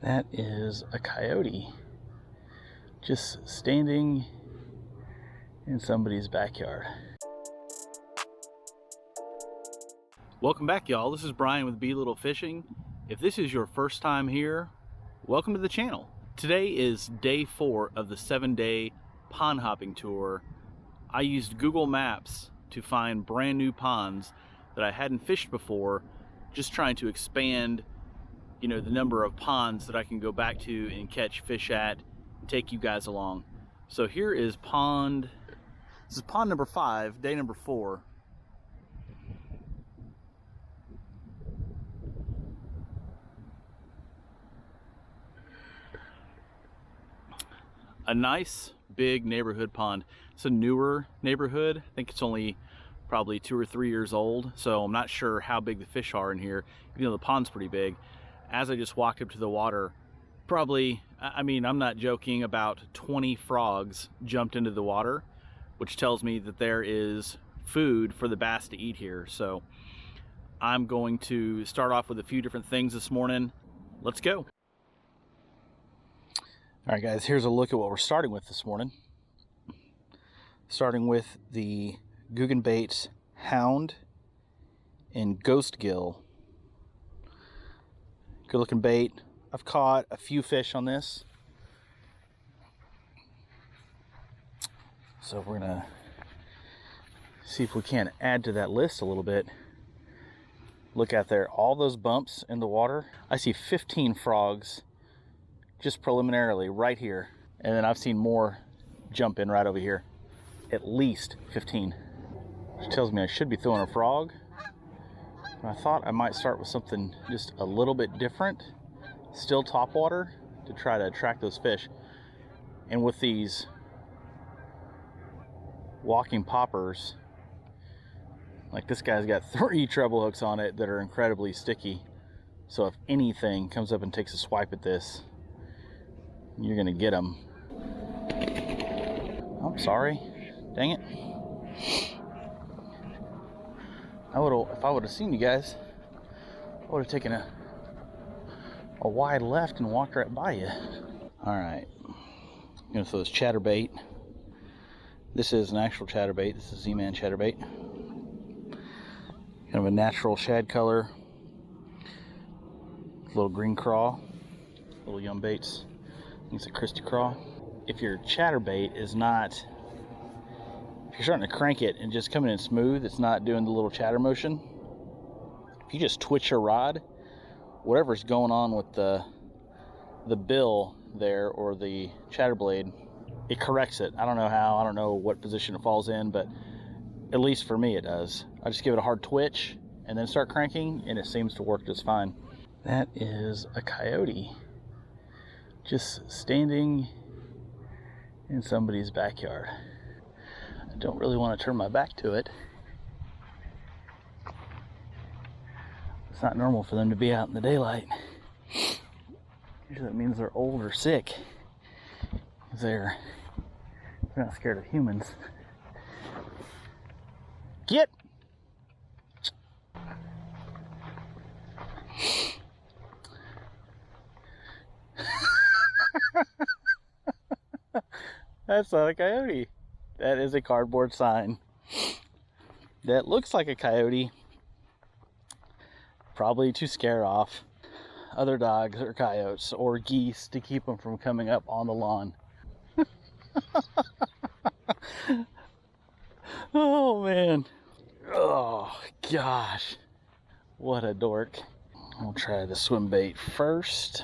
That is a coyote just standing in somebody's backyard. Welcome back, y'all. This is Brian with Be Little Fishing. If this is your first time here, welcome to the channel. Today is day 4 of the 7-day pond hopping tour. I used Google Maps to find brand new ponds that I hadn't fished before, just trying to expand, the number of ponds that I can go back to and catch fish at and take you guys along. So here is pond number 5, day number 4. A nice big neighborhood pond. It's a newer neighborhood. I think it's only probably 2 or 3 years old, so I'm not sure how big the fish are in here, even though the pond's pretty big. As I just walked up to the water, probably, I'm not joking, about 20 frogs jumped into the water, which tells me that there is food for the bass to eat here. So I'm going to start off with a few different things this morning. Let's go. All right, guys, here's a look at what we're starting with this morning. Starting with the Googan Baits Hound and Ghost Gill. Good looking bait. I've caught a few fish on this. So we're gonna see if we can add to that list a little bit. Look out there, all those bumps in the water. I see 15 frogs just preliminarily right here. And then I've seen more jump in right over here. At least 15. Which tells me I should be throwing a frog. I thought I might start with something just a little bit different, still top water, to try to attract those fish. And with these walking poppers, like this guy's got 3 treble hooks on it that are incredibly sticky. So if anything comes up and takes a swipe at this, you're gonna get them. I'm sorry, dang it. If I would have seen you guys, I would have taken a wide left and walked right by you. All right, I'm gonna throw this chatterbait. This is an actual chatterbait. This is Z-Man chatterbait. Kind of a natural shad color. Little green craw. Little Yum Baits. I think it's a Christy craw. If your chatterbait is not, if you're starting to crank it and just coming in smooth, it's not doing the little chatter motion. If you just twitch your rod, whatever's going on with the bill there or the chatter blade, it corrects it. I don't know how, I don't know what position it falls in, but at least for me it does. I just give it a hard twitch and then start cranking, and it seems to work just fine. That is a coyote just standing in somebody's backyard. I don't really want to turn my back to it. It's not normal for them to be out in the daylight. Usually that means they're old or sick. They're not scared of humans. Get! That's not a coyote. That is a cardboard sign. That looks like a coyote. Probably to scare off other dogs or coyotes or geese to keep them from coming up on the lawn. Oh man. Oh gosh. What a dork. I'll try the swim bait first.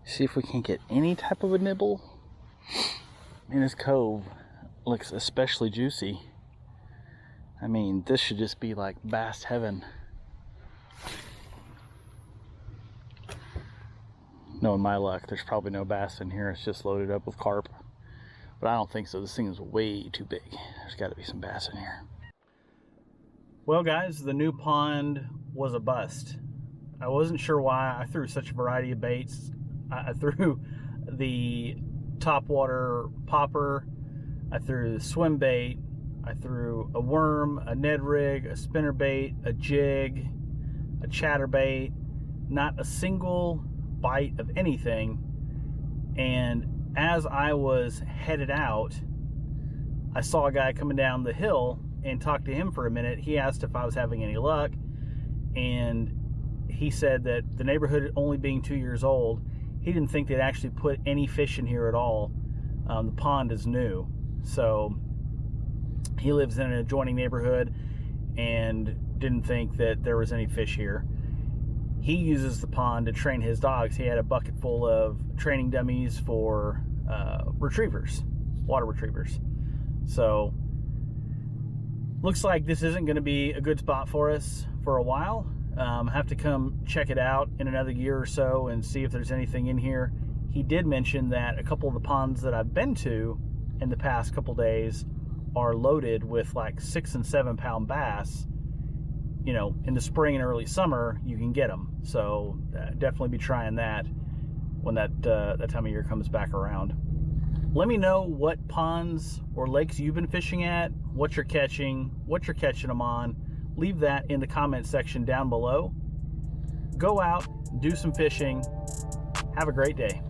See if we can get any type of a nibble. Man, this cove looks especially juicy. I mean, this should just be like bass heaven. Knowing my luck, there's probably no bass in here. It's just loaded up with carp. But I don't think so. This thing is way too big. There's got to be some bass in here. Well, guys, the new pond was a bust. I wasn't sure why. I threw such a variety of baits. I threw the topwater popper. I threw the swim bait. I threw a worm, a Ned rig, a spinner bait, a jig, a chatterbait, not a single bite of anything. And as I was headed out, I saw a guy coming down the hill and talked to him for a minute. He asked if I was having any luck, and he said that the neighborhood only being 2 years old, he didn't think they'd actually put any fish in here at all. The pond is new, so he lives in an adjoining neighborhood and didn't think that there was any fish here. He uses the pond to train his dogs. He had a bucket full of training dummies for retrievers, water retrievers. So looks like this isn't going to be a good spot for us for a while. Have to come check it out in another year or so and see if there's anything in here. He did mention that a couple of the ponds that I've been to in the past couple days are loaded with like 6 and 7 pound bass. You know, in the spring and early summer, you can get them. So definitely be trying that when that time of year comes back around. Let me know what ponds or lakes you've been fishing at, what you're catching them on. Leave that in the comment section down below. Go out, do some fishing. Have a great day.